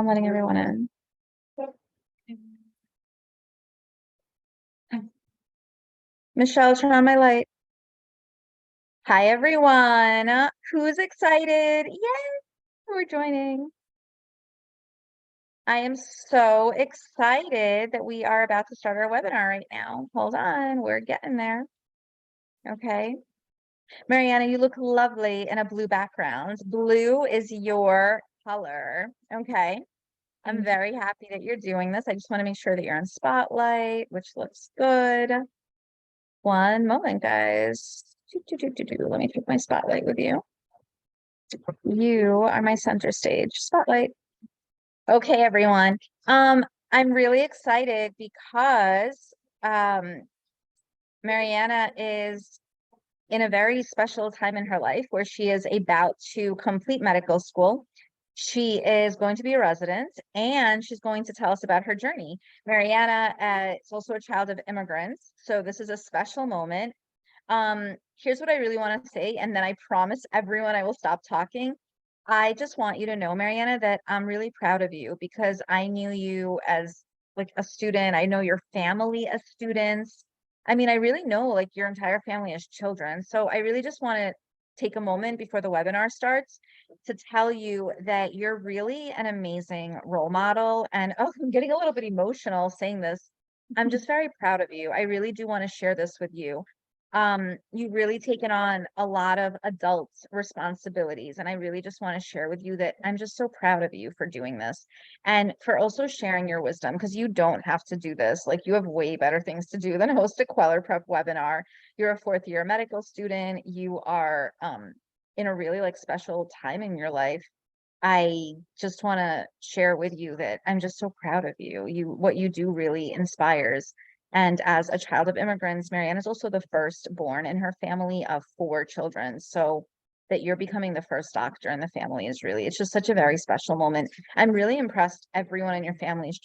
I'm letting everyone in. Michelle, turn on my light. Hi, everyone. Who's excited? Yay, we're joining. I am so excited that we are about to start our webinar right now. Hold on, we're getting there. Okay. Marianna, you look lovely in a blue background. Blue is your color. Okay. I'm very happy that you're doing this. I just want to make sure that you're in spotlight, which looks good. One moment, guys. Let me pick my spotlight with you. You are my center stage spotlight. Okay, everyone. I'm really excited because Marianna is in a very special time in her life where she is about to complete medical school. She is going to be a resident and she's going to tell us about her journey. Marianna is also a child of immigrants, so this is a special moment. Here's what I really want to say, and then I promise everyone I will stop talking. I just want you to know, Marianna, that I'm really proud of you because I knew you as like a student. I know your family as students. I mean, I really know like your entire family as children. So I really just want to take a moment before the webinar starts to tell you that you're really an amazing role model. And oh, I'm getting a little bit emotional saying this. I'm just very proud of you. I really do want to share this with you. You've really taken on a lot of adult responsibilities, and I really just want to share with you that I'm just so proud of you for doing this and for also sharing your wisdom, because you don't have to do this. Like, you have way better things to do than host a Kweller Prep webinar. You're a fourth year medical student. You are in a really like special time in your life. I just want to share with you that I'm just so proud of you. What you do really inspires. And as a child of immigrants, Marianna is also the firstborn in her family of 4 children. So that you're becoming the first doctor in the family is really, it's just such a very special moment. I'm really impressed everyone in your family has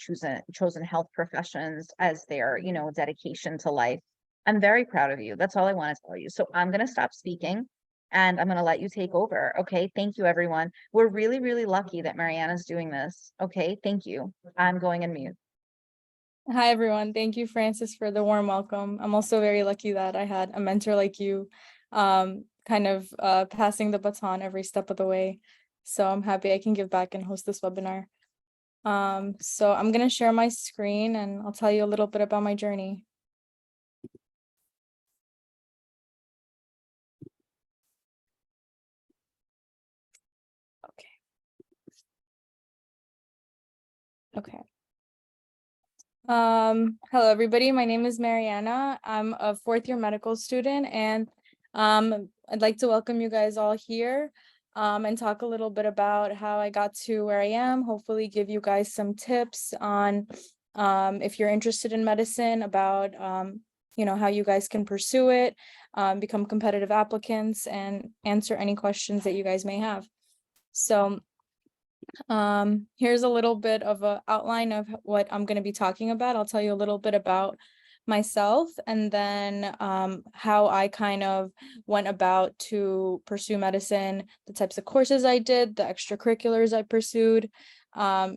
chosen health professions as their, dedication to life. I'm very proud of you. That's all I want to tell you. So I'm going to stop speaking and I'm going to let you take over. Okay. Thank you, everyone. We're really, really lucky that Marianna's doing this. Okay. Thank you. I'm going in mute. Hi, everyone. Thank you, Francis, for the warm welcome. I'm also very lucky that I had a mentor like you, kind of passing the baton every step of the way. So I'm happy I can give back and host this webinar. So I'm going to share my screen and I'll tell you a little bit about my journey. Okay. Hello, everybody. My name is Marianna. I'm a fourth year medical student, and I'd like to welcome you guys all here and talk a little bit about how I got to where I am. Hopefully give you guys some tips on if you're interested in medicine, about how you guys can pursue it, become competitive applicants, and answer any questions that you guys may have. So here's a little bit of an outline of what I'm going to be talking about. I'll tell you a little bit about myself and then how I kind of went about to pursue medicine, the types of courses I did, the extracurriculars I pursued,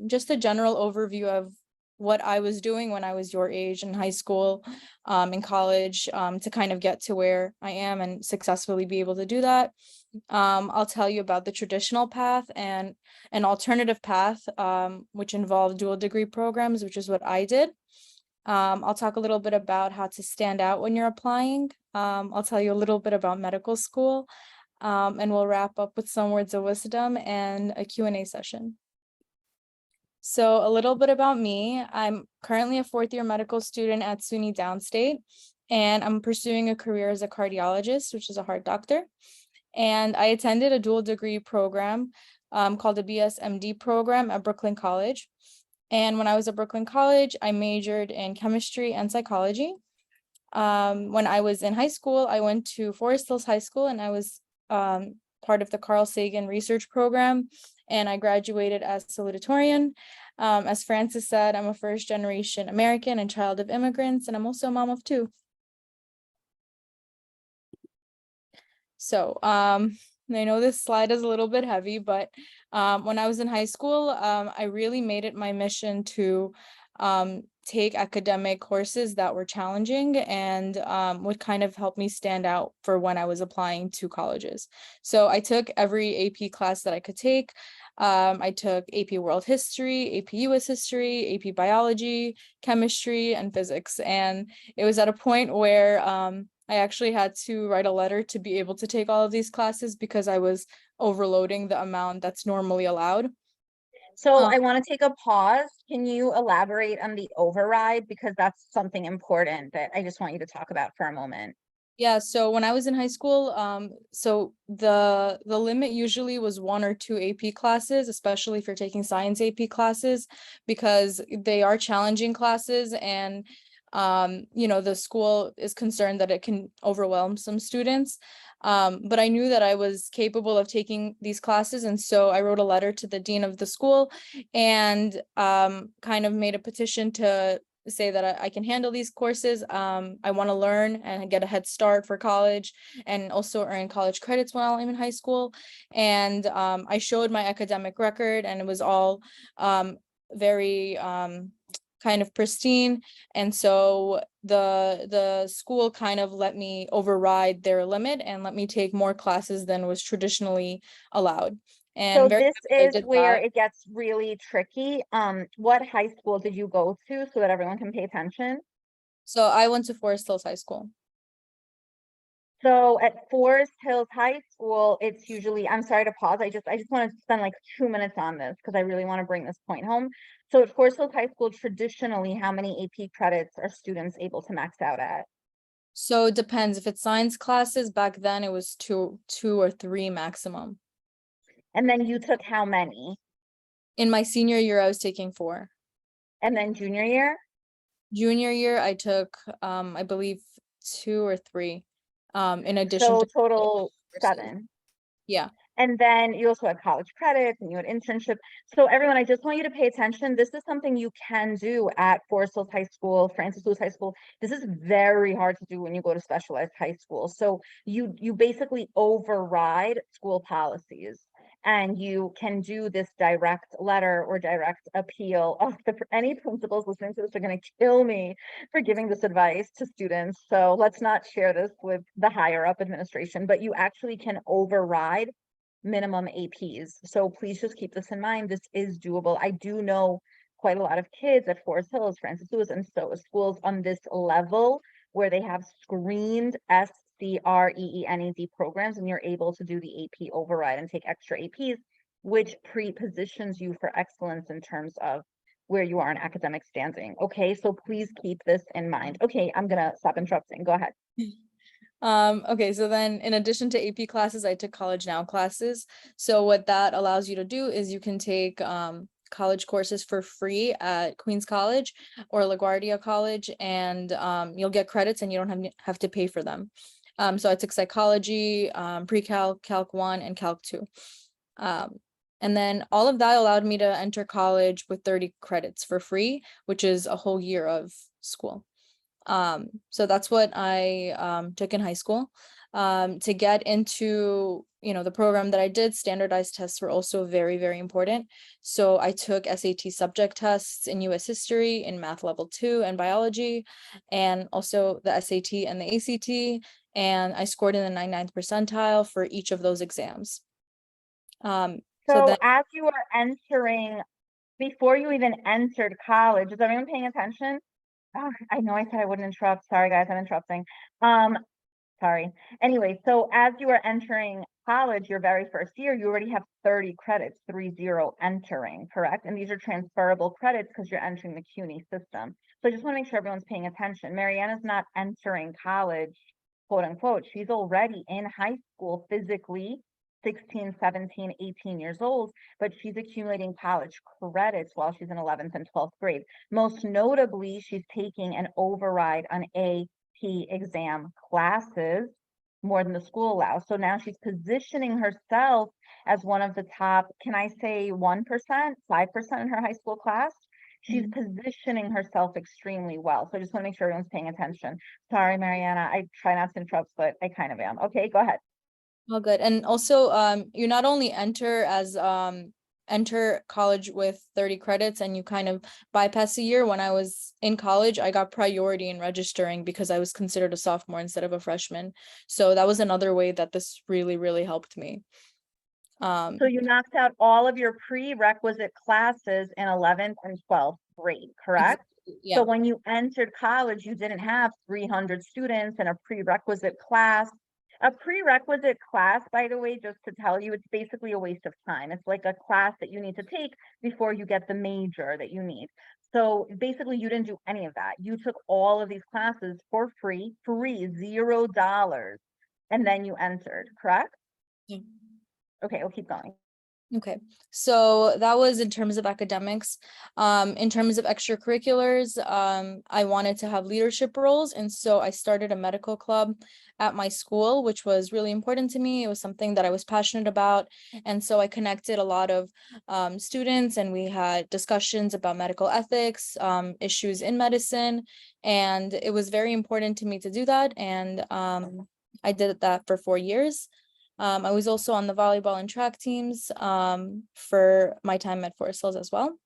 just a general overview of what I was doing when I was your age in high school, in college, to kind of get to where I am and successfully be able to do that. I'll tell you about the traditional path and an alternative path, which involved dual degree programs, which is what I did. I'll talk a little bit about how to stand out when you're applying. I'll tell you a little bit about medical school, and we'll wrap up with some words of wisdom and a Q&A session. So a little bit about me. I'm currently a fourth year medical student at SUNY Downstate, and I'm pursuing a career as a cardiologist, which is a heart doctor. And I attended a dual degree program called the BSMD program at Brooklyn College. And when I was at Brooklyn College, I majored in chemistry and psychology. When I was in high school, I went to Forest Hills High School, and I was part of the Carl Sagan research program, and I graduated as salutatorian. As Francis said, I'm a first generation American and child of immigrants, and I'm also a mom of 2. So I know this slide is a little bit heavy, but when I was in high school, I really made it my mission to take academic courses that were challenging and would kind of help me stand out for when I was applying to colleges. So I took every AP class that I could take. I took AP World History, AP US History, AP Biology, Chemistry, and Physics. And it was at a point where I actually had to write a letter to be able to take all of these classes because I was overloading the amount that's normally allowed. So Um, I want to take a pause. Can you elaborate on the override? Because that's something important that I just want you to talk about for a moment. yeah, so when I was in high school, so the limit usually was 1 or 2 AP classes, especially if you're taking science AP classes, because they are challenging classes and the school is concerned that it can overwhelm some students. But I knew that I was capable of taking these classes, and so I wrote a letter to the dean of the school and kind of made a petition to say that I can handle these courses. I want to learn and get a head start for college and also earn college credits while I'm in high school. And I showed my academic record and it was all very kind of pristine. And so the school kind of let me override their limit and let me take more classes than was traditionally allowed. So And very this happy I is did where that. it gets really tricky. What high school did you go to so that everyone can pay attention? So I went to Forest Hills High School. So at Forest Hills High School, it's usually, I'm sorry to pause. I just want to spend like 2 minutes on this because I really want to bring this point home. So at Forest Hills High School, traditionally, how many AP credits are students able to max out at? So it depends. If it's science classes, back then it was two or three maximum. And then you took how many? In my senior year, I was taking 4. And then junior year? Junior year, I took I believe 2 or 3, in addition So to total courses. 7. Yeah. And then you also had college credits and you had internship. So everyone, I just want you to pay attention. This is something you can do at Forest Hills High School, Francis Lewis High School. This is very hard to do when you go to specialized high school. So you basically override school policies and you can do this direct letter or direct appeal. Oh, any principals listening to this are going to kill me for giving this advice to students. So let's not share this with the higher up administration, but you actually can override minimum APs. So please just keep this in mind. This is doable. I do know quite a lot of kids at Forest Hills, Francis Lewis, and so schools on this level where they have screened SCREENED programs, and you're able to do the AP override and take extra APs, which pre-positions you for excellence in terms of where you are in academic standing. Okay, so please keep this in mind. Okay, I'm gonna stop interrupting. Go ahead. Okay, so then in addition to AP classes, I took College Now classes. So what that allows you to do is you can take college courses for free at Queens College or LaGuardia College, and you'll get credits and you don't have to pay for them. So I took psychology, pre-calc, calc 1, and calc 2. Um, and then all of that allowed me to enter college with 30 credits for free, which is a whole year of school. So that's what I took in high school. To get into, the program that I did, standardized tests were also very, very important. So I took SAT subject tests in US history, in math level 2 and biology, and also the SAT and the ACT. And I scored in the 99th percentile for each of those exams. So So then as you are entering, before you even entered college, is everyone paying attention? Oh, I know I said I wouldn't interrupt. Sorry, guys, I'm interrupting. Um, sorry. Anyway, so as you are entering college, your very first year, you already have 30 credits, 30 entering, correct? And these are transferable credits because you're entering the CUNY system. So I just want to make sure everyone's paying attention. Marianna's not entering college, quote unquote. She's already in high school physically, 16, 17, 18 years old, but she's accumulating college credits while she's in 11th and 12th grade. Most notably, she's taking an override on AP exam classes more than the school allows. So now she's positioning herself as one of the top, can I say 1%, 5% in her high school class? She's positioning herself extremely well. So I just want to make sure everyone's paying attention. Sorry, Marianna, I try not to interrupt, but I kind of am. Okay, go ahead. Oh, good. And also, you not only enter as enter college with 30 credits and you kind of bypass a year. When I was in college, I got priority in registering because I was considered a sophomore instead of a freshman. So that was another way that this really, really helped me. So you knocked out all of your prerequisite classes in 11th and 12th grade, correct? Yeah. So when you entered college, you didn't have 300 students in a prerequisite class. A prerequisite class, by the way, just to tell you, it's basically a waste of time. It's like a class that you need to take before you get the major that you need. So basically, you didn't do any of that. You took all of these classes for free, $0, and then you entered, correct? Yeah. Okay, we'll keep going. Okay, so that was in terms of academics. In terms of extracurriculars, I wanted to have leadership roles, and so I started a medical club at my school, which was really important to me. It was something that I was passionate about, and so I connected a lot of students, and we had discussions about medical ethics, issues in medicine, and it was very important to me to do that, and I did that for 4 years. I was also on the volleyball and track teams for my time at Forest Hills as well.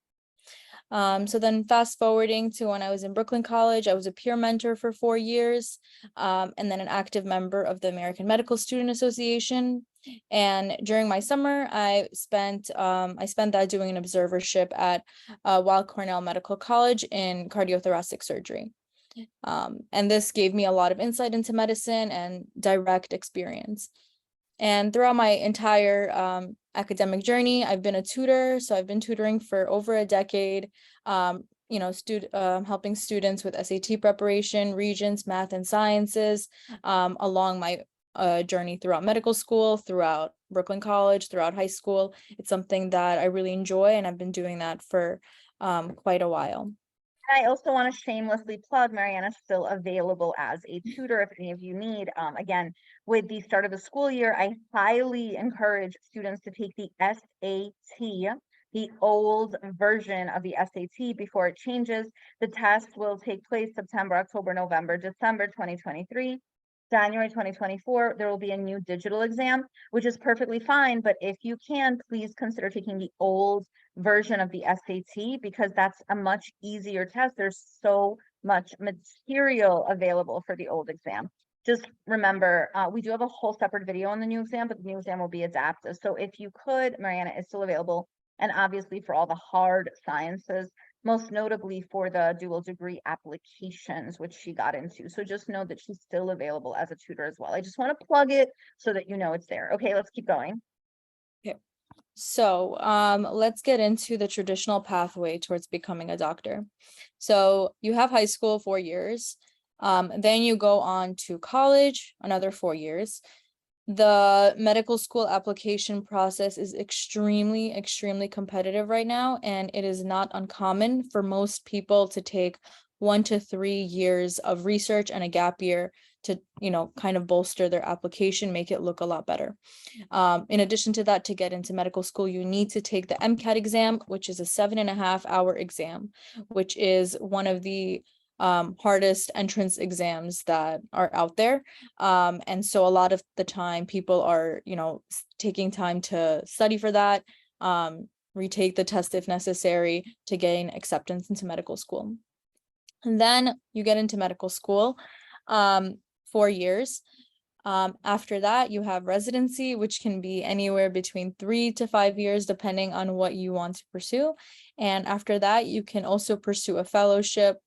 So then fast forwarding to when I was in Brooklyn College, I was a peer mentor for 4 years, and then an active member of the American Medical Student Association. And during my summer, I spent that doing an observership at Weill Cornell Medical College in cardiothoracic surgery. And this gave me a lot of insight into medicine and direct experience. And throughout my entire academic journey, I've been a tutor. So I've been tutoring for over a decade, helping students with SAT preparation, Regents, math and sciences, along my journey throughout medical school, throughout Brooklyn College, throughout high school. It's something that I really enjoy, and I've been doing that for quite a while. I also want to shamelessly plug Marianna's still available as a tutor if any of you need. Again, with the start of the school year, I highly encourage students to take the SAT, the old version of the SAT before it changes. The test will take place September, October, November, December 2023. January 2024, there will be a new digital exam, which is perfectly fine. But if you can, please consider taking the old version of the SAT because that's a much easier test. There's so much material available for the old exam. Just remember, we do have a whole separate video on the new exam, but the new exam will be adaptive. So if you could, Marianna is still available. And obviously for all the hard sciences, most notably for the dual degree applications, which she got into. So just know that she's still available as a tutor as well. I just want to plug it so that you know it's there. Okay, let's keep going. Okay. So let's get into the traditional pathway towards becoming a doctor. So you have high school 4 years, then you go on to college, another 4 years. The medical school application process is extremely, extremely competitive right now, and it is not uncommon for most people to take 1 to 3 years of research and a gap year to, kind of bolster their application, make it look a lot better. In addition to that, to get into medical school, you need to take the MCAT exam, which is a 7.5-hour exam, which is one of the hardest entrance exams that are out there. And so a lot of the time people are, taking time to study for that, retake the test if necessary to gain acceptance into medical school. And then you get into medical school, 4 years. After that, you have residency, which can be anywhere between 3 to 5 years, depending on what you want to pursue. And after that, you can also pursue a fellowship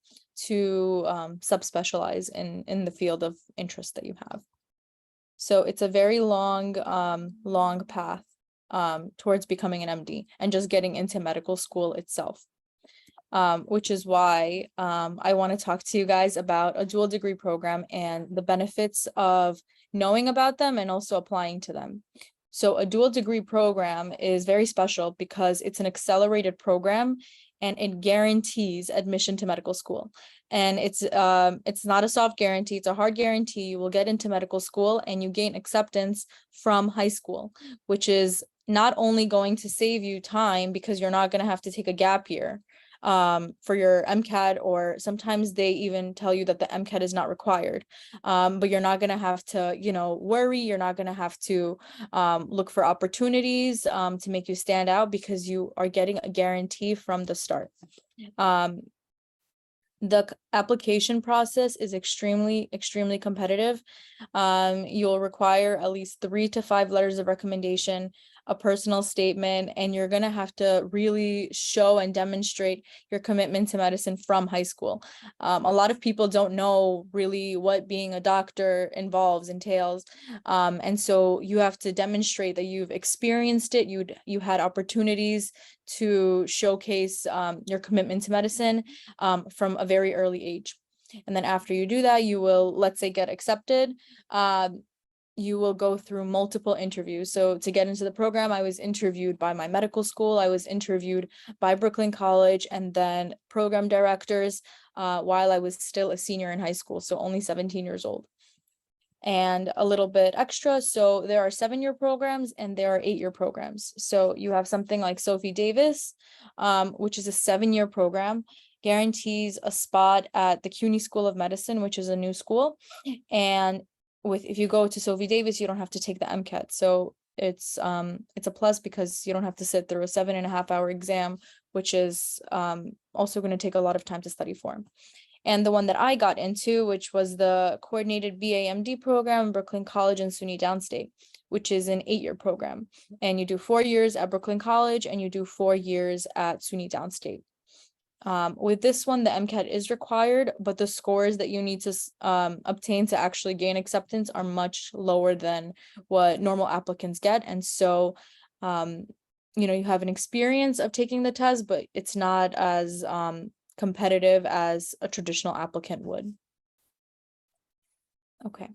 to subspecialize in the field of interest that you have. So it's a very long path towards becoming an MD and just getting into medical school itself. Which is why I want to talk to you guys about a dual degree program and the benefits of knowing about them and also applying to them. So a dual degree program is very special because it's an accelerated program and it guarantees admission to medical school. And it's not a soft guarantee, it's a hard guarantee. You will get into medical school and you gain acceptance from high school, which is not only going to save you time because you're not going to have to take a gap year, for your MCAT, or sometimes they even tell you that the MCAT is not required. But you're not going to have to, worry. You're not going to have to look for opportunities to make you stand out, because you are getting a guarantee from the start. The application process is extremely competitive. You'll require at least 3 to 5 letters of recommendation, a personal statement, and you're going to have to really show and demonstrate your commitment to medicine from high school. A lot of people don't know really what being a doctor entails. And so you have to demonstrate that you've experienced it, you had opportunities to showcase your commitment to medicine from a very early age. And then after you do that, you will, let's say, get accepted. You will go through multiple interviews. So to get into the program, I was interviewed by my medical school, I was interviewed by Brooklyn College, and then program directors while I was still a senior in high school, so only 17 years old. And a little bit extra, so there are 7-year programs and there are 8-year programs. So you have something like Sophie Davis, which is a 7-year program, guarantees a spot at the CUNY School of Medicine, which is a new school. And if you go to Sophie Davis, you don't have to take the MCAT. So it's a plus, because you don't have to sit through a 7.5-hour exam, which is also going to take a lot of time to study for. And the one that I got into, which was the coordinated BA/MD program, Brooklyn College and SUNY Downstate, which is an 8-year program. And you do 4 years at Brooklyn College and you do 4 years at SUNY Downstate. With this one, the MCAT is required, but the scores that you need to obtain to actually gain acceptance are much lower than what normal applicants get. And so, you have an experience of taking the test, but it's not as competitive as a traditional applicant would. Okay.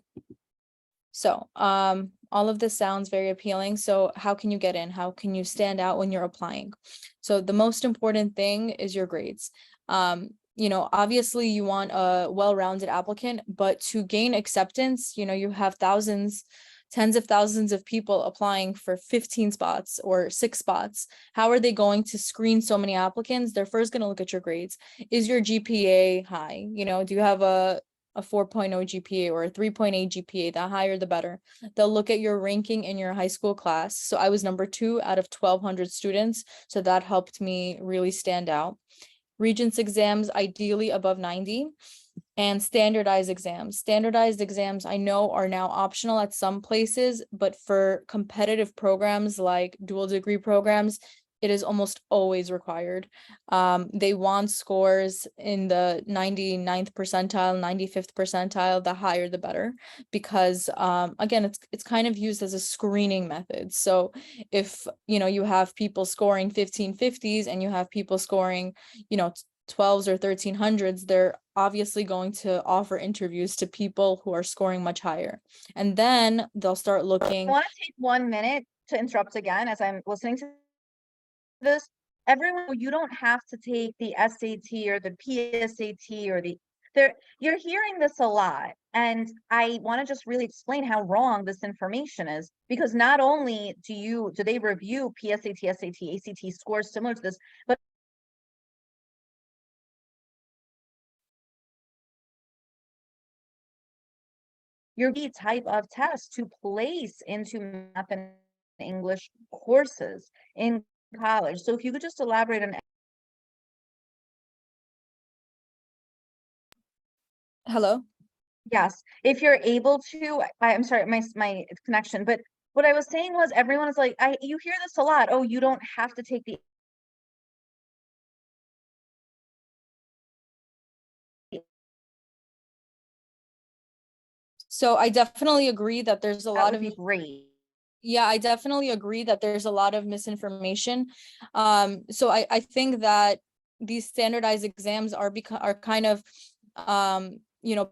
So, all of this sounds very appealing. So how can you get in? How can you stand out when you're applying? So the most important thing is your grades. Obviously you want a well-rounded applicant, but to gain acceptance, you have tens of thousands of people applying for 15 spots or 6 spots. How are they going to screen so many applicants? They're first going to look at your grades. Is your GPA high? Do you have a 4.0 GPA or a 3.8 GPA? The higher, the better. They'll look at your ranking in your high school class. So I was number 2 out of 1,200 students. So that helped me really stand out. Regents exams, ideally above 90. And standardized exams. Standardized exams, I know, are now optional at some places, but for competitive programs like dual degree programs, it is almost always required. They want scores in the 99th percentile, 95th percentile, the higher the better, because again, it's kind of used as a screening method. So if you have people scoring 1550s and you have people scoring 12s or 1300s, they're obviously going to offer interviews to people who are scoring much higher. And then they'll start looking. I want to take 1 minute to interrupt again as I'm listening to this. Everyone, you don't have to take the SAT or the PSAT or you're hearing this a lot. And I want to just really explain how wrong this information is, because not only do they review PSAT, SAT, ACT scores similar to this, but your type of test to place into math and English courses in college. So if you could just elaborate on. Hello? Yes, if you're able to, I'm sorry, my connection, but what I was saying was everyone is like, you hear this a lot. Oh, you don't have to take the. So I definitely agree that there's a That lot would of. be great. Yeah, I definitely agree that there's a lot of misinformation. So I think that these standardized exams are kind of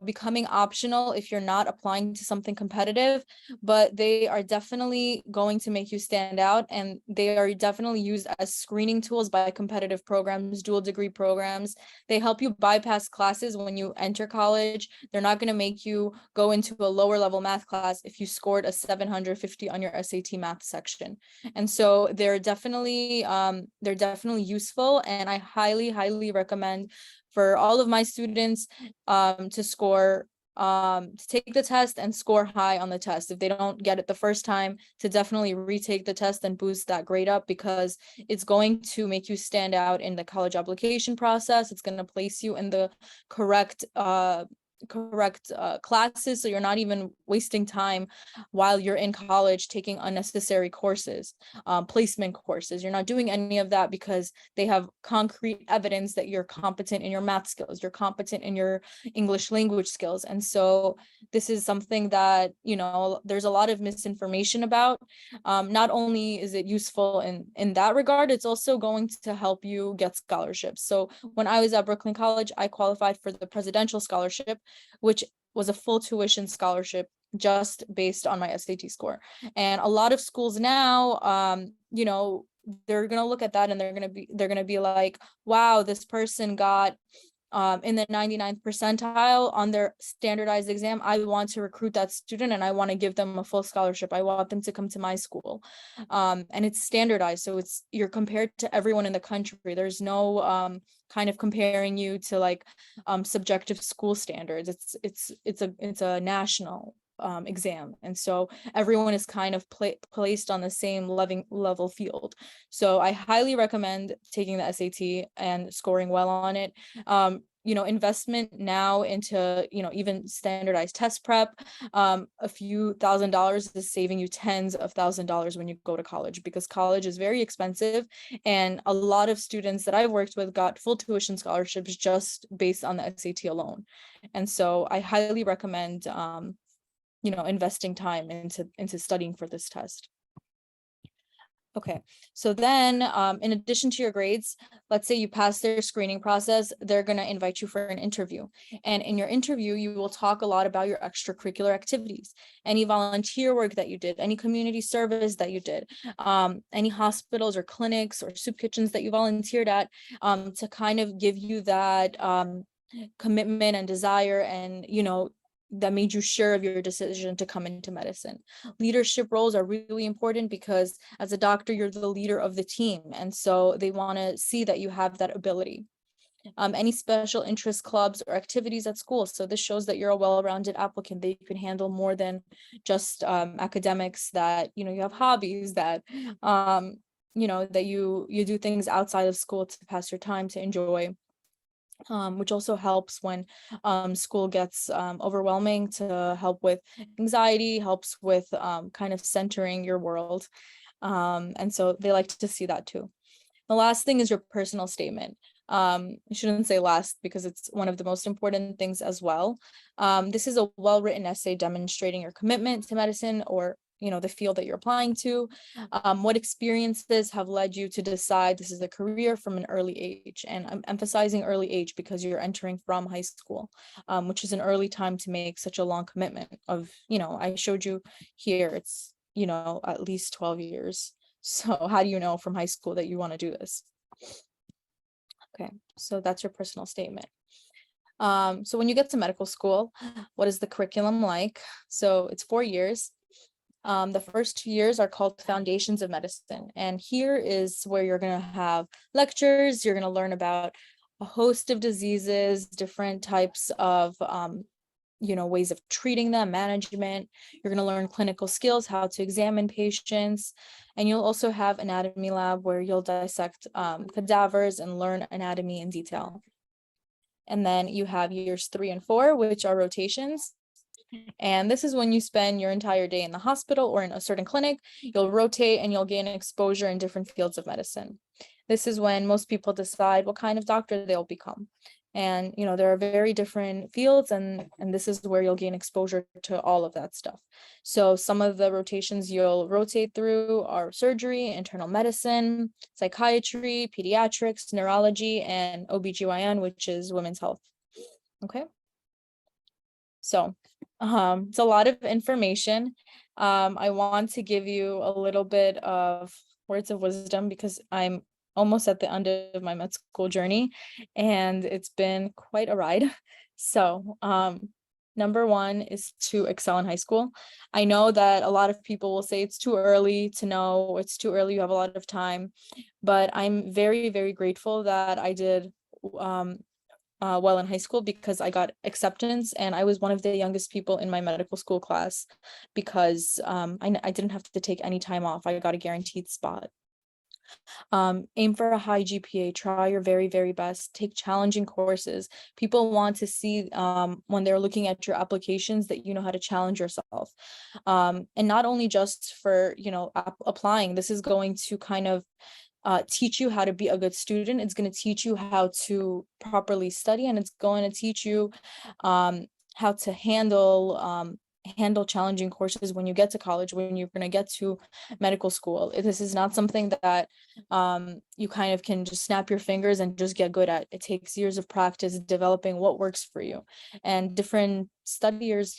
becoming optional if you're not applying to something competitive, but they are definitely going to make you stand out, and they are definitely used as screening tools by competitive programs, dual degree programs. They help you bypass classes when you enter college. They're not going to make you go into a lower level math class if you scored a 750 on your SAT math section. And so they're definitely useful, and I highly recommend for all of my students to take the test and score high on the test. If they don't get it the first time, to definitely retake the test and boost that grade up, because it's going to make you stand out in the college application process. It's going to place you in the correct classes, so you're not even wasting time while you're in college taking unnecessary courses, placement courses. You're not doing any of that because they have concrete evidence that you're competent in your math skills, you're competent in your English language skills. And so this is something that, there's a lot of misinformation about. Not only is it useful in that regard, it's also going to help you get scholarships. So when I was at Brooklyn College, I qualified for the presidential scholarship, which was a full tuition scholarship just based on my SAT score. And a lot of schools now, they're gonna look at that and they're gonna be like, wow, this person got in the 99th percentile on their standardized exam. I want to recruit that student and I want to give them a full scholarship. I want them to come to my school. And it's standardized. So you're compared to everyone in the country. There's no kind of comparing you to like subjective school standards. It's a national exam, and so everyone is kind of placed on the same level field. So I highly recommend taking the SAT and scoring well on it. Investment now into even standardized test prep, a few $1,000s is saving you tens of $1,000s when you go to college, because college is very expensive, and a lot of students that I've worked with got full tuition scholarships just based on the SAT alone. And so I highly recommend investing time into studying for this test. Okay, so then in addition to your grades, let's say you pass their screening process, they're going to invite you for an interview. And in your interview, you will talk a lot about your extracurricular activities, any volunteer work that you did, any community service that you did, any hospitals or clinics or soup kitchens that you volunteered at, to kind of give you that commitment and desire, and that made you sure of your decision to come into medicine. Leadership roles are really important because as a doctor, you're the leader of the team. And so they want to see that you have that ability. Any special interest clubs or activities at school. So this shows that you're a well-rounded applicant, that you can handle more than just academics, that, you have hobbies, that, that you do things outside of school to pass your time, to enjoy. Which also helps when school gets overwhelming, to help with anxiety, helps with kind of centering your world. And so they like to see that too. The last thing is your personal statement. I shouldn't say last because it's one of the most important things as well. This is a well-written essay demonstrating your commitment to medicine, or the field that you're applying to. What experiences have led you to decide this is a career from an early age? And I'm emphasizing early age because you're entering from high school, which is an early time to make such a long commitment of, I showed you here, it's, at least 12 years. So how do you know from high school that you want to do this? Okay, so that's your personal statement. So when you get to medical school, what is the curriculum like? So it's 4 years. The first 2 years are called Foundations of Medicine. And here is where you're going to have lectures. You're going to learn about a host of diseases, different types of, ways of treating them, management. You're going to learn clinical skills, how to examine patients. And you'll also have anatomy lab where you'll dissect cadavers and learn anatomy in detail. And then you have years 3 and 4, which are rotations. And this is when you spend your entire day in the hospital or in a certain clinic. You'll rotate and you'll gain exposure in different fields of medicine. This is when most people decide what kind of doctor they'll become. And, there are very different fields, and this is where you'll gain exposure to all of that stuff. So some of the rotations you'll rotate through are surgery, internal medicine, psychiatry, pediatrics, neurology, and OBGYN, which is women's health. Okay. So, it's a lot of information. I want to give you a little bit of words of wisdom because I'm almost at the end of my med school journey and it's been quite a ride. So, number one is to excel in high school. I know that a lot of people will say it's too early to know, it's too early, you have a lot of time, but I'm very, very grateful that I did um well in high school because I got acceptance and I was one of the youngest people in my medical school class because I didn't have to take any time off. I got a guaranteed spot. Aim for a high GPA, try your very, very best, take challenging courses. People want to see when they're looking at your applications that you know how to challenge yourself. And not only just for, applying, this is going to kind of teach you how to be a good student. It's going to teach you how to properly study, and it's going to teach you how to handle challenging courses when you get to college, when you're going to get to medical school. This is not something that you kind of can just snap your fingers and just get good at. It takes years of practice developing what works for you. And different studiers,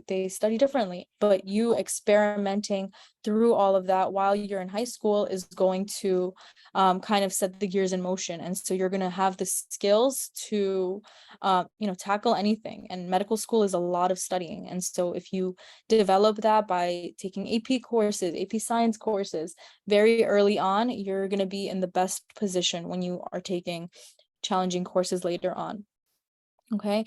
they study differently, but you experimenting through all of that while you're in high school is going to kind of set the gears in motion. And so you're going to have the skills to tackle anything. And medical school is a lot of studying. And so if you develop that by taking AP courses, AP science courses very early on, you're going to be in the best position when you are taking challenging courses later on. Okay,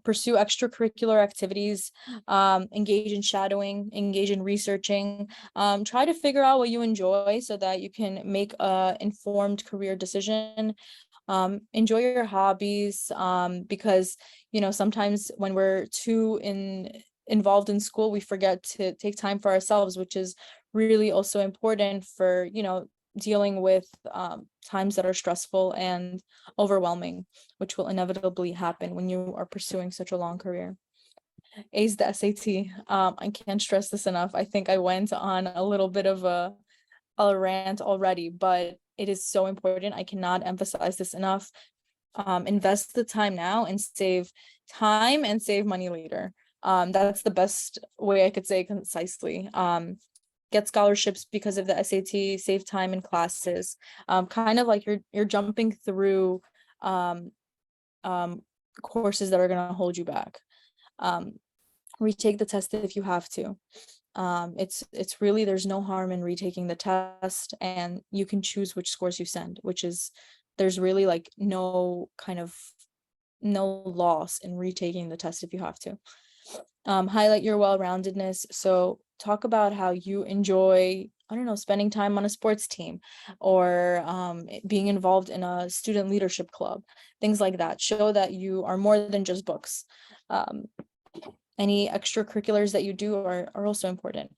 pursue extracurricular activities, engage in shadowing, engage in researching, try to figure out what you enjoy so that you can make a informed career decision. Enjoy your hobbies, because sometimes when we're too involved in school, we forget to take time for ourselves, which is really also important for dealing with times that are stressful and overwhelming, which will inevitably happen when you are pursuing such a long career. Ace the SAT. I can't stress this enough. I think I went on a little bit of a rant already, but it is so important. I cannot emphasize this enough. Invest the time now and save time and save money later. That's the best way I could say concisely. Get scholarships because of the SAT, save time in classes. Kind of like you're jumping through courses that are going to hold you back. Retake the test if you have to. It's really, there's no harm in retaking the test, and you can choose which scores you send, which is, there's really like no loss in retaking the test if you have to. Highlight your well-roundedness. So talk about how you enjoy, I don't know, spending time on a sports team or being involved in a student leadership club, things like that. Show that you are more than just books. Any extracurriculars that you do are also important.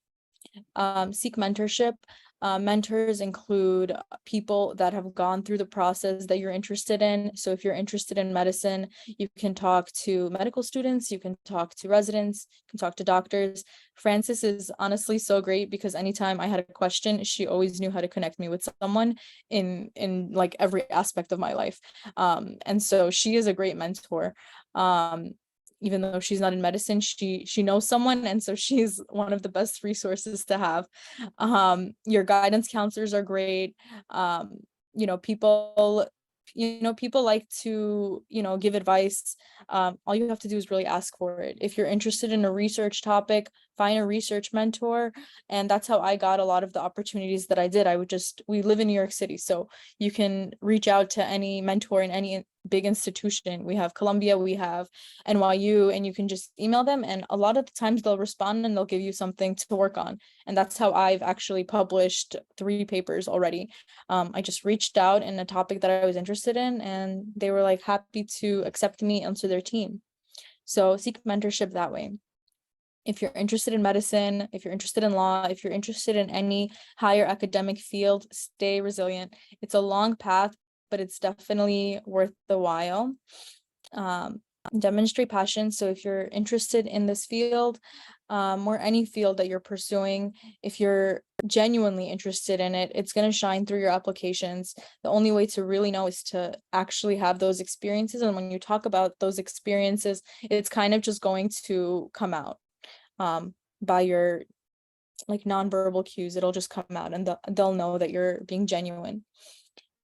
Seek mentorship. Mentors include people that have gone through the process that you're interested in. So if you're interested in medicine, you can talk to medical students, you can talk to residents, you can talk to doctors. Frances is honestly so great because anytime I had a question, she always knew how to connect me with someone in like every aspect of my life. And so she is a great mentor. Even though she's not in medicine, she knows someone, and so she's one of the best resources to have. Your guidance counselors are great. People like to give advice. All you have to do is really ask for it. If you're interested in a research topic, find a research mentor. And that's how I got a lot of the opportunities that I did. We live in New York City, so you can reach out to any mentor in any big institution. We have Columbia, we have NYU, and you can just email them, and a lot of the times they'll respond and they'll give you something to work on. And that's how I've actually published 3 papers already. I just reached out in a topic that I was interested in, and they were like happy to accept me onto their team. So seek mentorship that way. If you're interested in medicine, if you're interested in law, if you're interested in any higher academic field, stay resilient. It's a long path, but it's definitely worth the while. Demonstrate passion. So if you're interested in this field, or any field that you're pursuing, if you're genuinely interested in it, it's going to shine through your applications. The only way to really know is to actually have those experiences. And when you talk about those experiences, it's kind of just going to come out by your like nonverbal cues. It'll just come out and they'll know that you're being genuine.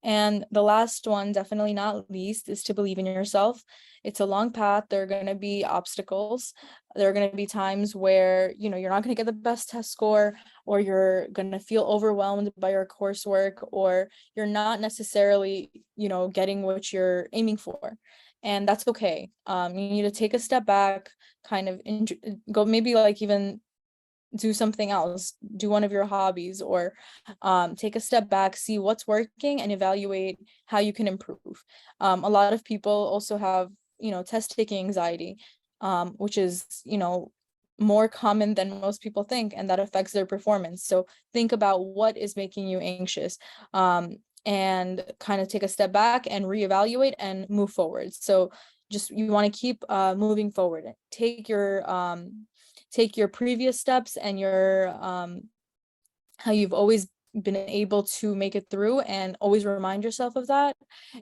And the last one, definitely not least, is to believe in yourself. It's a long path. There are going to be obstacles. There are going to be times where, you know, you're not going to get the best test score, or you're going to feel overwhelmed by your coursework, or you're not necessarily, you know, getting what you're aiming for. And that's okay. You need to take a step back, kind of go, maybe like even do something else, do one of your hobbies, or take a step back, see what's working and evaluate how you can improve. A lot of people also have, you know, test taking anxiety, which is, you know, more common than most people think, and that affects their performance. So think about what is making you anxious, and kind of take a step back and reevaluate and move forward. So just, you want to keep moving forward. Take your previous steps and your how you've always been able to make it through, and always remind yourself of that,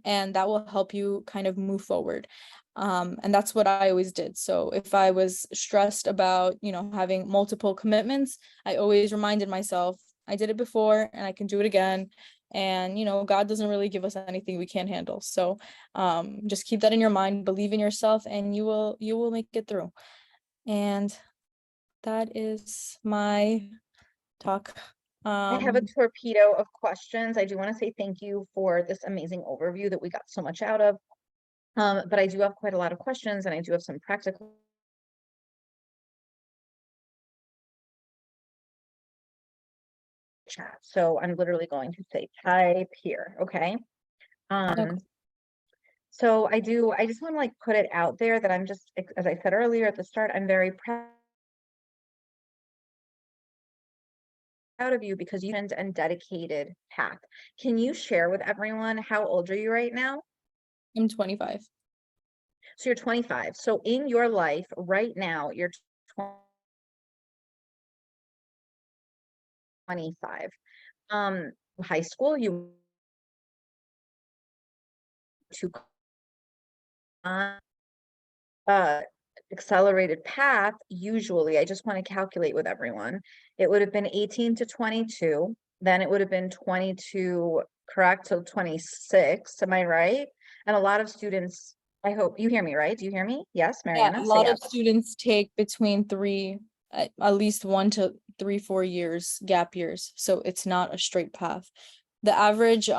and that will help you kind of move forward. And that's what I always did. So if I was stressed about, you know, having multiple commitments, I always reminded myself, I did it before and I can do it again. And, you know, God doesn't really give us anything we can't handle. So just keep that in your mind, believe in yourself, and you will make it through. And that is my talk. I have a torpedo of questions. I do want to say thank you for this amazing overview that we got so much out of. But I do have quite a lot of questions, and I do have some practical chat. So I'm literally going to say type here, okay? Okay. So I just want to like put it out there that I'm just, as I said earlier at the start, I'm very proud of you because you went and dedicated path. Can you share with everyone, how old are you right now? I'm 25. So you're 25. So in your life right now, you're 25. High school, you to uh accelerated path, usually, I just want to calculate with everyone, it would have been 18 to 22, then it would have been 22, correct? So 26, am I right? And a lot of students, I hope you hear me, right? Do you hear me? Yes, Yeah, a Marianna, say lot of yes. students take between at least 1 to 3, 4 years, gap years. So it's not a straight path. The average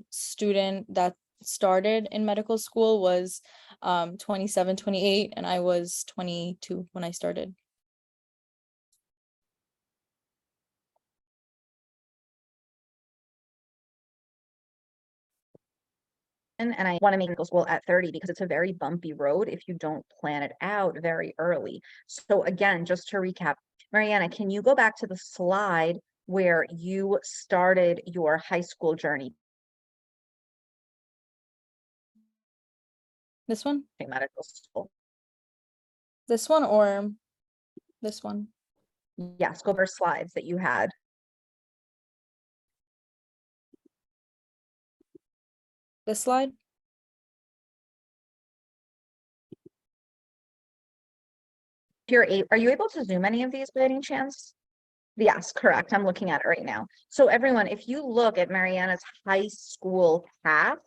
student that started in medical school was 27, 28, and I was 22 when I started. And I want to make medical school at 30 because it's a very bumpy road if you don't plan it out very early. So again, just to recap, Marianna, can you go back to the slide where you started your high school journey This one? in medical school? This one or this one? Yes, go over slides that you had. This slide? Are you able to zoom any of these by any chance? Yes, correct. I'm looking at it right now. So everyone, if you look at Marianna's high school path,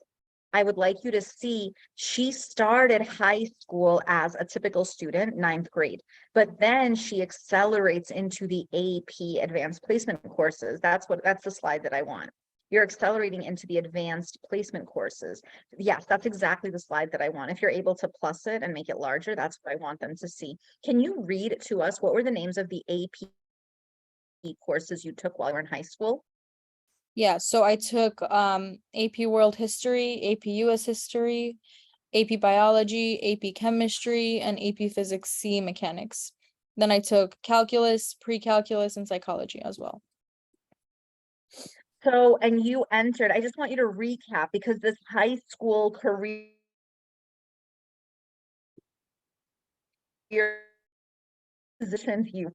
I would like you to see she started high school as a typical student, ninth grade, but then she accelerates into the AP advanced placement courses. That's the slide that I want. You're accelerating into the advanced placement courses. Yes, that's exactly the slide that I want. If you're able to plus it and make it larger, that's what I want them to see. Can you read to us what were the names of the AP courses you took while you were in high school? Yeah, so I took AP World History, AP US History, AP Biology, AP Chemistry, and AP Physics C Mechanics. Then I took calculus, pre-calculus, and psychology as well. So, and you entered, I just want you to recap because this high school career positions you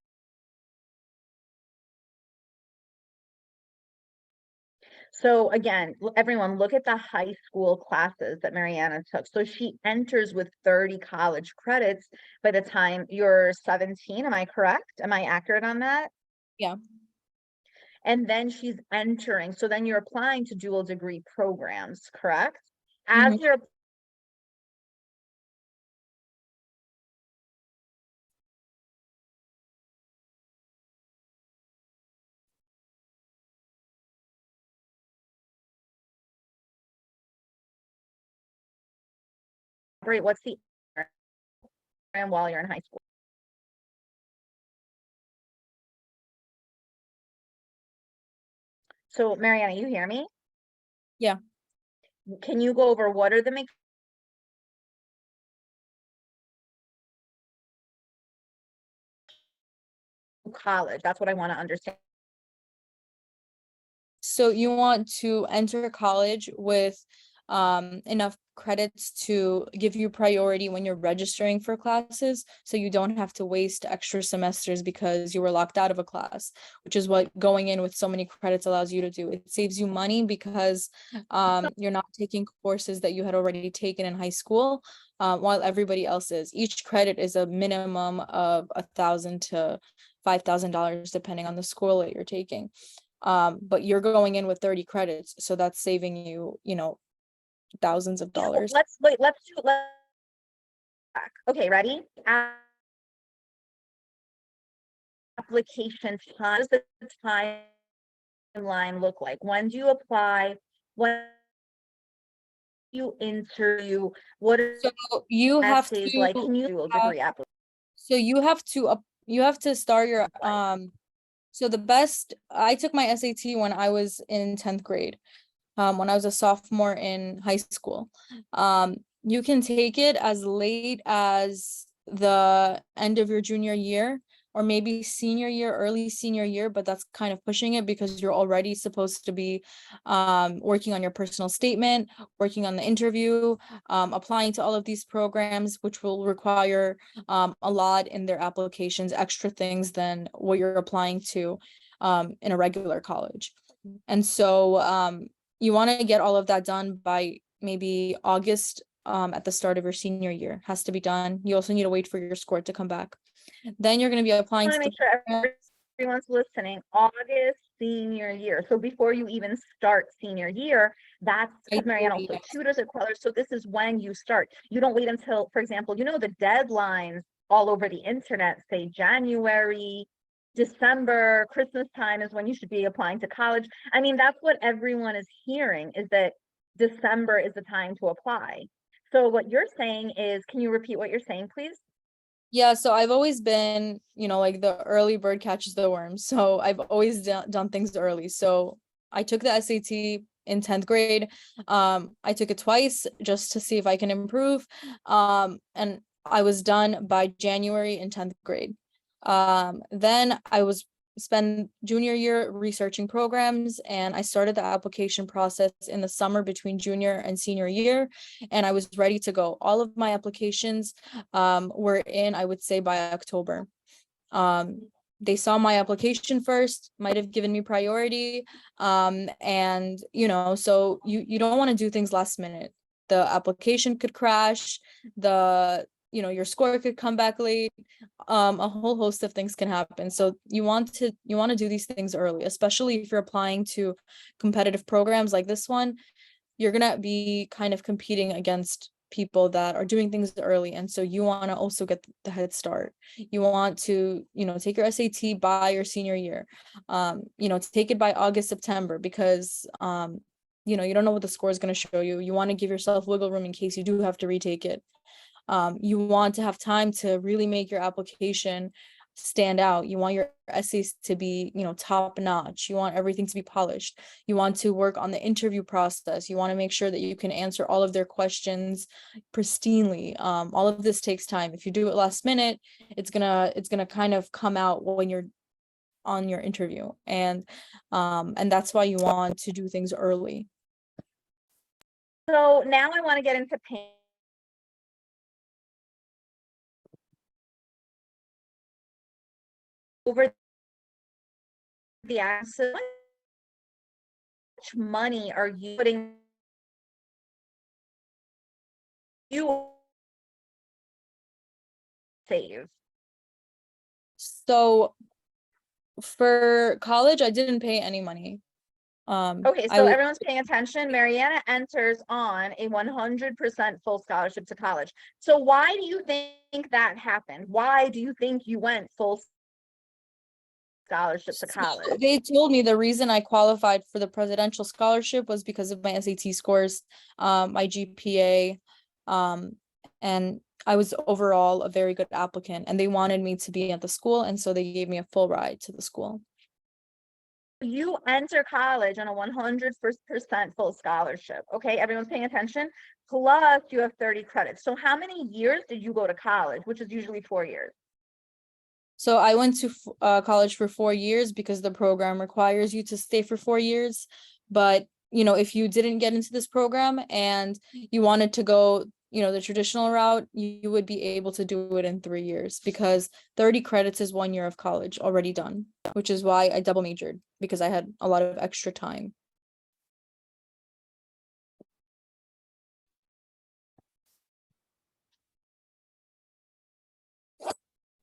So again, everyone look at the high school classes that Marianna took. So she enters with 30 college credits by the time you're 17. Am I correct? Am I accurate on that? Yeah. And then she's entering. So then you're applying to dual degree programs, correct? As Mhm. you're what's the program while you're in high school? So Marianna, you hear me? Yeah. Can you go over what are the college? That's what I want to understand. So you want to enter college with enough credits to give you priority when you're registering for classes, so you don't have to waste extra semesters because you were locked out of a class, which is what going in with so many credits allows you to do. It saves you money because you're not taking courses that you had already taken in high school, while everybody else is. Each credit is a minimum of $1,000 to $5,000 depending on the school that you're taking. But you're going in with 30 credits, so that's saving you, thousands of So dollars. let's wait, let's do okay, ready? Application time, what does the timeline look like? When do you apply? When you interview? What are So you have essays to like? Can you do a have, degree application so you have to start your like? so the best, I took my SAT when I was in 10th grade, when I was a sophomore in high school. You can take it as late as the end of your junior year, or maybe senior year, early senior year, but that's kind of pushing it because you're already supposed to be working on your personal statement, working on the interview, applying to all of these programs, which will require a lot in their applications, extra things than what you're applying to in a regular college. And so you want to get all of that done by maybe August, at the start of your senior year. Has to be done. You also need to wait for your score to come back. Then you're going to be I applying want to to the make sure program. everyone's listening. August senior year. So before you even start senior year, that's because Marianne Ideally, also yes. tutors at Kweller. So this is when you start. You don't wait until, for example, the deadlines all over the internet say January, December, Christmas time is when you should be applying to college. I mean, that's what everyone is hearing, is that December is the time to apply. So what you're saying is, can you repeat what you're saying, please? Yeah, so I've always been, like the early bird catches the worm. So I've always done things early. So I took the SAT in 10th grade. I took it twice just to see if I can improve. And I was done by January in 10th grade. Then I was spend junior year researching programs, and I started the application process in the summer between junior and senior year, and I was ready to go. All of my applications were in, I would say, by October. Um, they saw my application first, might have given me priority. And so you don't want to do things last minute. The application could crash, your score could come back late. A whole host of things can happen. So you want to do these things early, especially if you're applying to competitive programs like this one. You're gonna be kind of competing against people that are doing things early, and so you want to also get the head start. You want to take your SAT by your senior year. Take it by August, September, because you don't know what the score is going to show you. You want to give yourself wiggle room in case you do have to retake it. You want to have time to really make your application stand out. You want your essays to be, top notch. You want everything to be polished. You want to work on the interview process. You want to make sure that you can answer all of their questions pristinely. All of this takes time. If you do it last minute, it's gonna kind of come out when you're on your interview. And that's why you want to do things early. So now I want to get into pain over the accident. much money are you putting you save? So for college, I didn't pay any money. Okay, I so was everyone's paying attention. Marianna enters on a 100% full scholarship to college. So why do you think that happened? Why do you think you went full scholarship to So college? they told me the reason I qualified for the presidential scholarship was because of my SAT scores, my GPA, and I was overall a very good applicant, and they wanted me to be at the school, and so they gave me a full ride to the school. You enter college on a 100% full scholarship. Okay, everyone's paying attention. Plus, you have 30 credits. So, how many years did you go to college, which is usually 4 years? So I went to college for 4 years because the program requires you to stay for 4 years. But, if you didn't get into this program and you wanted to go, the traditional route, you would be able to do it in 3 years because 30 credits is 1 year of college already done, which is why I double majored because I had a lot of extra time.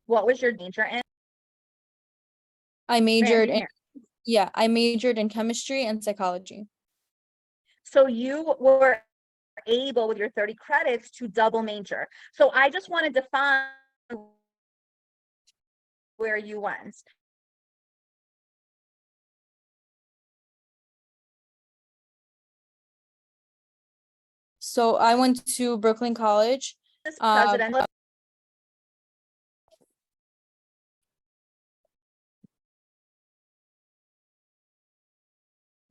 What was your major in? I Marianne, majored can you in, hear? yeah, I majored in chemistry and psychology. So, you were able with your 30 credits to double major. So, I just want to define where you went. So I went to Brooklyn College. This Um, president,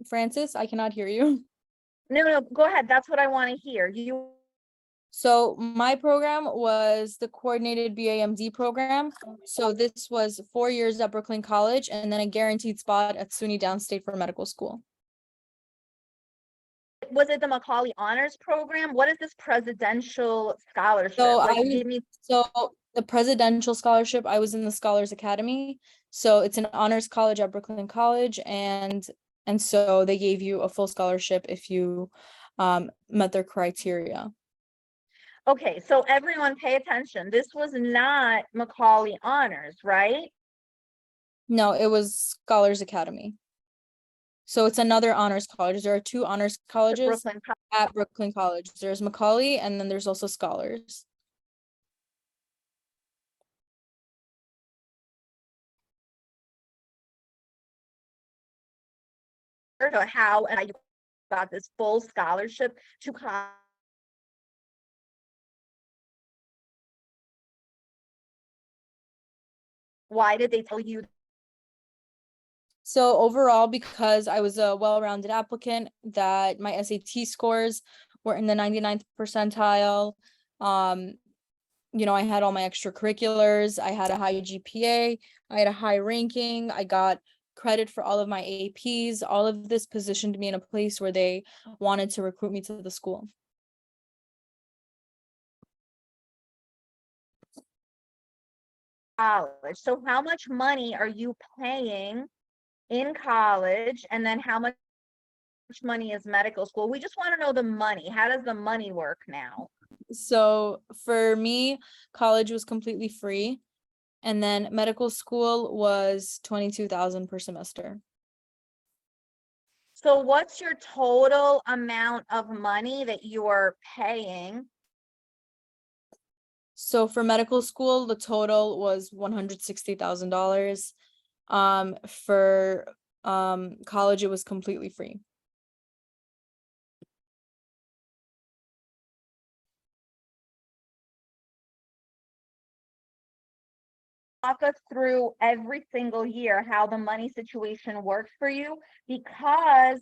Francis, I cannot hear you. no, go ahead. That's what I want to hear. You So my program was the coordinated BAMD program. So this was 4 years at Brooklyn College and then a guaranteed spot at SUNY Downstate for medical school. was it the Macaulay Honors Program? What is this presidential scholarship? So Like, give me. so the presidential scholarship, I was in the Scholars Academy. So it's an honors college at Brooklyn College, and so they gave you a full scholarship if you met their criteria. Okay, so everyone pay attention. This was not Macaulay Honors, right? No, it was Scholars Academy. So it's another honors college. There are two honors The colleges Brooklyn. at Brooklyn College. There's Macaulay and then there's also Scholars. How and I got this full scholarship to college. Why did they tell you? So overall, because I was a well-rounded applicant, that my SAT scores were in the 99th percentile. I had all my extracurriculars. I had a high GPA. I had a high ranking. I got credit for all of my APs. All of this positioned me in a place where they wanted to recruit me to the school. College. So how much money are you paying in college? And then how much money is medical school? We just want to know the money. How does the money work now? So for me, college was completely free. And then medical school was 22,000 per semester. So what's your total amount of money that you are paying? So for medical school, the total was $160,000. For college, it was completely free. Walk us through every single year how the money situation works for you, because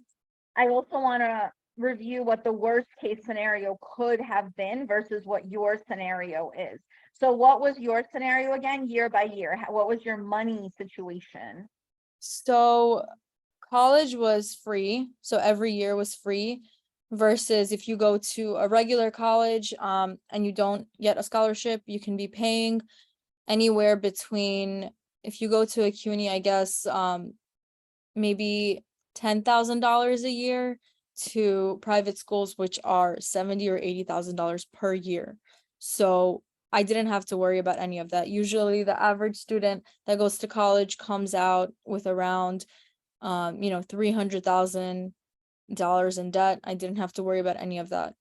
I also want to review what the worst case scenario could have been versus what your scenario is. So what was your scenario again, year by year? What was your money situation? So college was free. So every year was free versus if you go to a regular college and you don't get a scholarship, you can be paying anywhere between, if you go to a CUNY, I guess maybe $10,000 a year to private schools, which are $70,000 or $80,000 per year. So I didn't have to worry about any of that. Usually the average student that goes to college comes out with around $300,000 in debt. I didn't have to worry about any of that.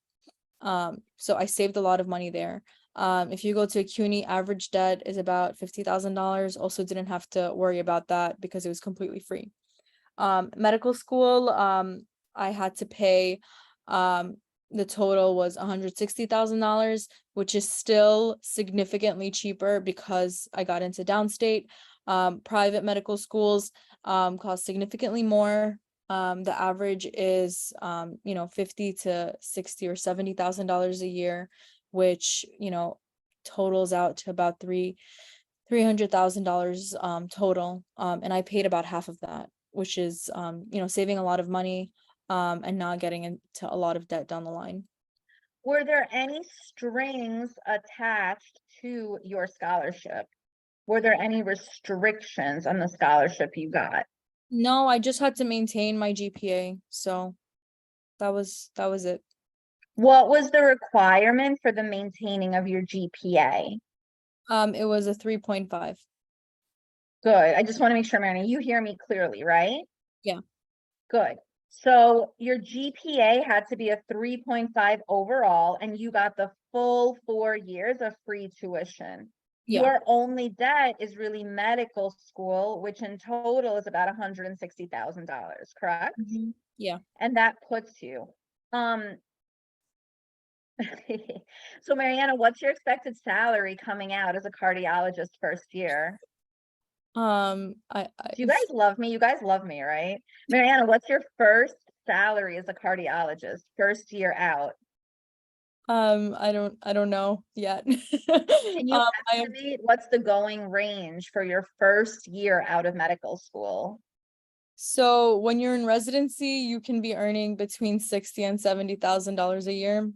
So I saved a lot of money there. If you go to CUNY, average debt is about $50,000. Also didn't have to worry about that because it was completely free. Medical school, I had to pay, the total was $160,000, which is still significantly cheaper because I got into downstate. Private medical schools, cost significantly more. The average is, 50 to 60 or $70,000 a year, which, totals out to about $300,000 total. And I paid about half of that, which is, saving a lot of money, and not getting into a lot of debt down the line. Were there any strings attached to your scholarship? Were there any restrictions on the scholarship you got? No, I just had to maintain my GPA, so that was it. What was the requirement for the maintaining of your GPA? It was a 3.5. Good. I just want to make sure, Marianna, you hear me clearly, right? Yeah. Good. So your GPA had to be a 3.5 overall, and you got the full 4 years of free tuition. Yeah. Your only debt is really medical school, which in total is about $160,000, correct? Yeah. And that puts you. So Marianna, what's your expected salary coming out as a cardiologist first year? I Do you guys love me? You guys love me, right? Marianna, what's your first salary as a cardiologist, first year out? I don't know yet. Can you I am estimate what's the going range for your first year out of medical school? So when you're in residency, you can be earning between $60,000 and $70,000 a year.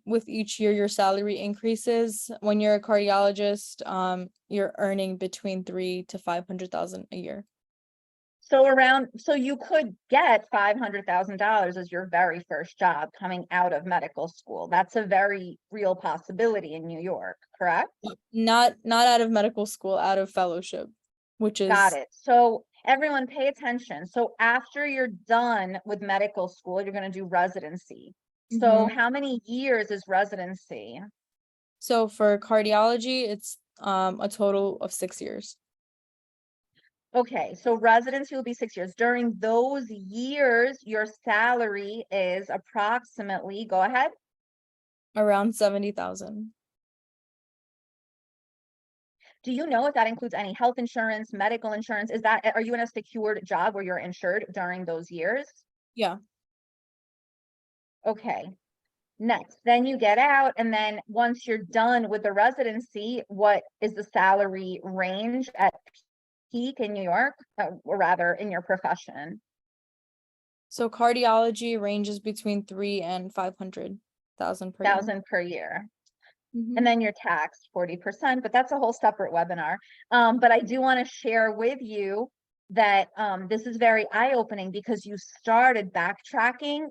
With each year, your salary increases. When you're a cardiologist, you're earning between $300,000 to $500,000 a year. So you could get $500,000 as your very first job coming out of medical school. That's a very real possibility in New York, correct? Not out of medical school, out of fellowship, which Got is it. So everyone pay attention. So after you're done with medical school, you're going to do residency. So how many years is residency? So for cardiology, it's a total of 6 years. Okay, so residency will be 6 years. During those years, your salary is approximately, go ahead. Around 70,000. Do you know if that includes any health insurance, medical insurance? Are you in a secured job where you're insured during those years? Yeah. Okay. Next, then you get out, and then once you're done with the residency, what is the salary range at peak in New York, or rather in your profession? So cardiology ranges between 3 and 500,000 per year. Thousand per year. And then you're taxed 40%, but that's a whole separate webinar. But I do want to share with you that this is very eye-opening because you started backtracking.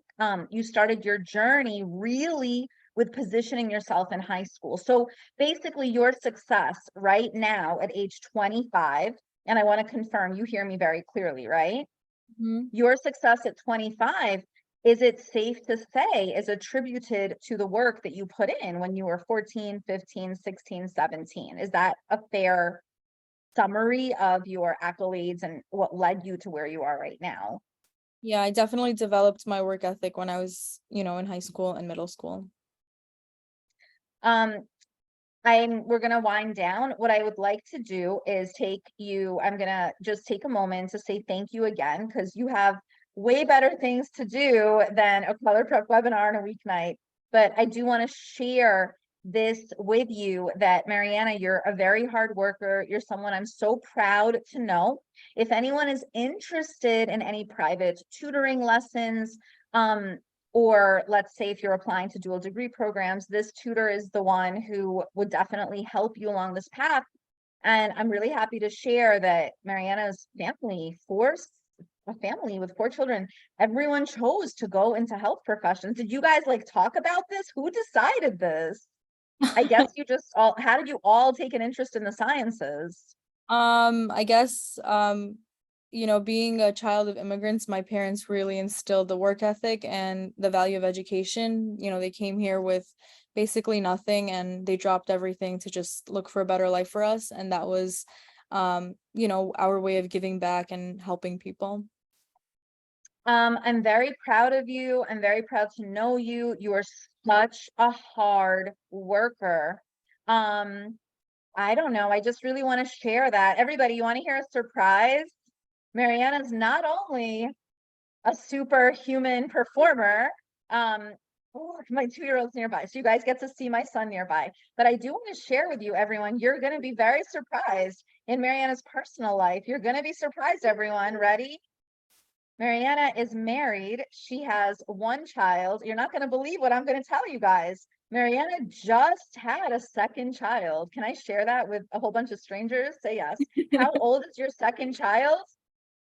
You started your journey really with positioning yourself in high school. So basically your success right now at age 25, and I want to confirm you hear me very clearly, right? Your success at 25, is it safe to say, is attributed to the work that you put in when you were 14, 15, 16, 17? Is that a fair summary of your accolades and what led you to where you are right now? Yeah, I definitely developed my work ethic when I was, in high school and middle school. We're gonna wind down. What I would like to do is I'm gonna just take a moment to say thank you again, because you have way better things to do than a Kweller Prep webinar on a weeknight. But I do want to share this with you that Marianna, you're a very hard worker. You're someone I'm so proud to know. If anyone is interested in any private tutoring lessons, or let's say if you're applying to dual degree programs, this tutor is the one who would definitely help you along this path. And I'm really happy to share that Marianna's family, a family with 4 children. Everyone chose to go into health professions. Did you guys like talk about this? Who decided this? I guess you just all, how did you all take an interest in the sciences? I guess, being a child of immigrants, my parents really instilled the work ethic and the value of education. They came here with basically nothing and they dropped everything to just look for a better life for us. And that was, our way of giving back and helping people. I'm very proud of you. I'm very proud to know you. You are such a hard worker. Um, I don't know. I just really want to share that. Everybody, you want to hear a surprise? Marianna's not only a superhuman performer. Oh, my 2-year-old's nearby, so you guys get to see my son nearby. But I do want to share with you, everyone, you're going to be very surprised in Marianna's personal life. You're going to be surprised, everyone. Ready? Marianna is married. She has 1 child. You're not going to believe what I'm going to tell you guys. Marianna just had a second child. Can I share that with a whole bunch of strangers? Say yes. How old is your second child?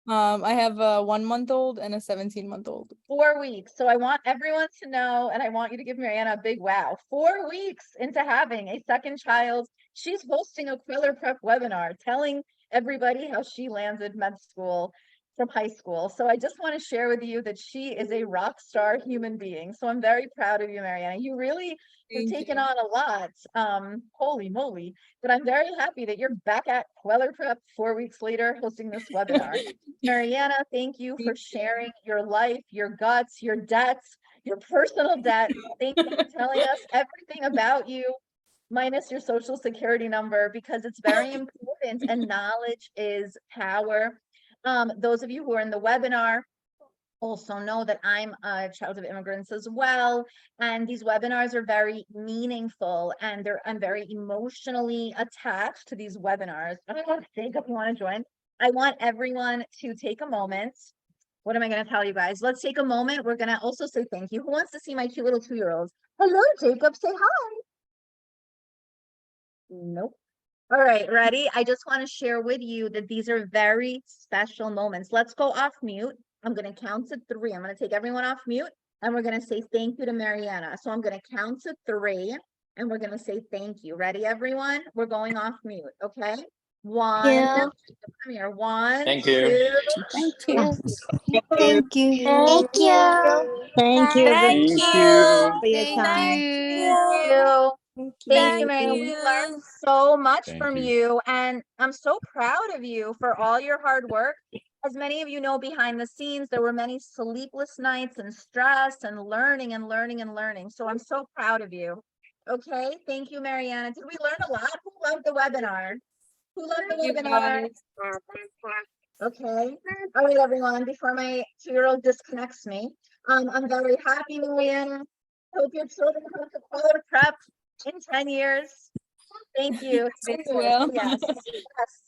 I have a 1-month-old and a 17-month-old. 4 weeks. So I want everyone to know, and I want you to give Marianna a big wow. 4 weeks into having a second child, she's hosting a Kweller Prep webinar telling everybody how she landed med school from high school. So I just want to share with you that she is a rock star human being. So I'm very proud of you, Marianna. You really have Thank taken you. on a lot. Holy moly. But I'm very happy that you're back at Kweller Prep 4 weeks later hosting this webinar. Marianna, thank you for sharing your life, your guts, your debts, your personal debt. Thank you for telling us everything about you, minus your social security number, because it's very important and knowledge is power. Those of you who are in the webinar also know that I'm a child of immigrants as well. And these webinars are very meaningful and I'm very emotionally attached to these webinars. I don't know if Jacob, you want to join? I want everyone to take a moment. What am I going to tell you guys? Let's take a moment. We're going to also say thank you. Who wants to see my cute little 2-year-olds? Hello, Jacob. Say hi. Nope. All right, ready? I just want to share with you that these are very special moments. Let's go off mute. I'm going to count to 3. I'm going to take everyone off mute and we're going to say thank you to Marianna. So I'm going to count to 3 and we're going to say thank you. Ready, everyone? We're going off mute, okay? 1, Yeah. come here. 1, Thank you. 2. Thank you. Thank you. Thank you. Thank you Thank everyone you. for your time. Thank you. Thank you, Marianna. We you. learned so much Thank from you. you, and I'm so proud of you for all your hard work. As many of you know, behind the scenes, there were many sleepless nights and stress and learning and learning and learning. So I'm so proud of you. Okay, thank you, Marianna. Did we learn a lot? Who loved the webinar? Who loved the You webinar? guys. Okay. All right, everyone. Before my 2-year-old disconnects me, I'm very happy, Marianna. Hope your children come to Kweller Prep in 10 years. Thank you. They 10 years. will. Yes. Yes.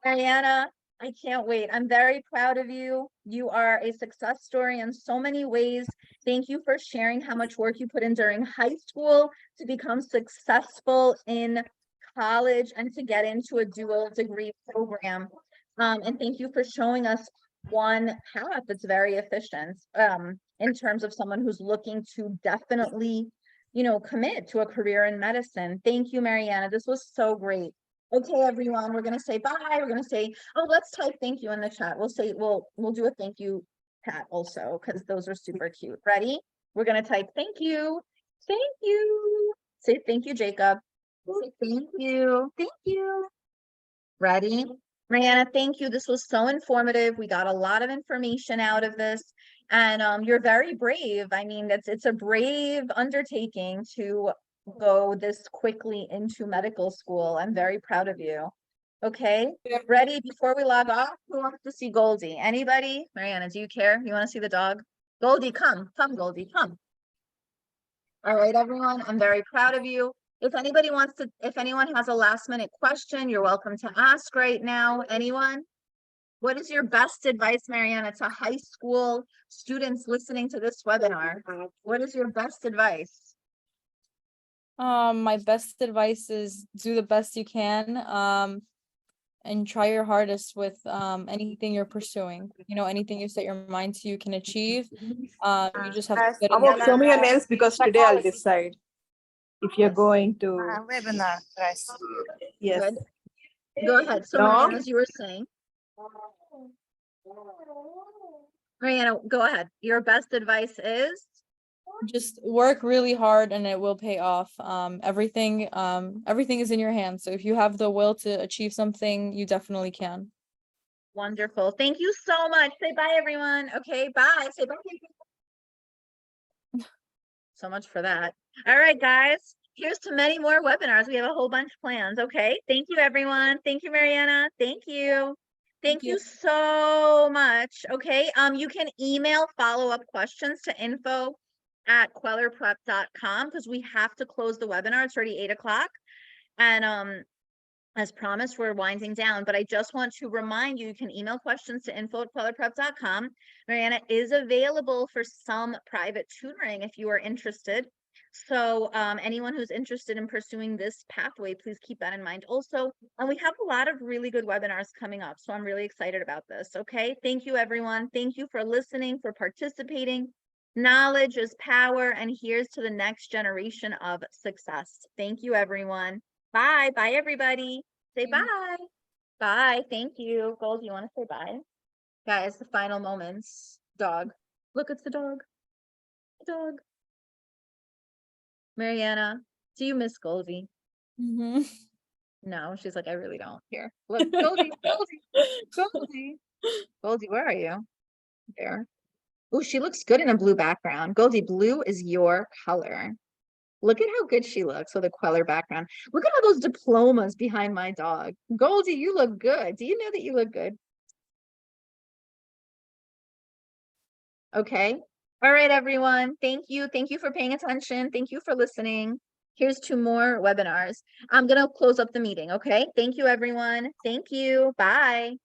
Marianna, I can't wait. I'm very proud of you. You are a success story in so many ways. Thank you for sharing how much work you put in during high school to become successful in college and to get into a dual degree program. And thank you for showing us one path that's very efficient in terms of someone who's looking to definitely, commit to a career in medicine. Thank you, Marianna. This was so great. Okay, everyone, we're gonna say bye. We're gonna say, oh, let's type thank you in the chat. We'll say, we'll do a thank you chat also, because those are super cute. Ready? We're gonna type thank you. Thank you. Say thank you, Jacob. Say thank you. Thank you. Ready? Marianna, thank you. This was so informative. We got a lot of information out of this. And you're very brave. I mean, it's a brave undertaking to go this quickly into medical school. I'm very proud of you. Okay, ready? Before we log off, who wants to see Goldie? Anybody? Marianna, do you care? You want to see the dog? Goldie, come, Goldie, come. All right, everyone, I'm very proud of you. If anyone has a last minute question, you're welcome to ask right now. Anyone? What is your best advice, Marianna, to high school students listening to this webinar? What is your best advice? My best advice is do the best you can. and try your hardest with anything you're pursuing. You know, anything you set your mind to, you can achieve. You just have to put How in about the show me your work. nails because today I'll decide if you're going to. Webinar, guys. Yes. Good. Go ahead. So No. Marianna, as you were saying. Marianna, go ahead. Your best advice is? Just work really hard and it will pay off. Everything is in your hands. So if you have the will to achieve something, you definitely can. Wonderful. Thank you so much. Say bye, everyone. Okay, bye. Say bye. So much for that. All right, guys. Here's to many more webinars. We have a whole bunch planned. Okay. Thank you, everyone. Thank you, Marianna. Thank you. Thank you so much. Okay. You can email follow-up questions to info@kwellerprep.com because we have to close the webinar. It's already 8 o'clock. And as promised, we're winding down, but I just want to remind you, you can email questions to info@kwellerprep.com. Marianna is available for some private tutoring if you are interested. So anyone who's interested in pursuing this pathway, please keep that in mind also. And we have a lot of really good webinars coming up, so I'm really excited about this. Okay, thank you, everyone. Thank you for listening, for participating. Knowledge is power, and here's to the next generation of success. Thank you, everyone. Bye. Bye, everybody. Say bye. Bye. Thank you. Gold, you want to say bye? Guys, the final moments. Dog. Look, it's the dog. The dog. Marianna, do you miss Goldie? No, she's like, I really don't. Here. Look, Goldie, Goldie, Goldie. Goldie, where are you? There. Oh, she looks good in a blue background. Goldie, blue is your color. Look at how good she looks with a Kweller background. Look at all those diplomas behind my dog. Goldie, you look good. Do you know that you look good? Okay. All right, everyone. Thank you. Thank you for paying attention. Thank you for listening. Here's 2 more webinars. I'm going to close up the meeting. Okay. Thank you, everyone. Thank you. Bye.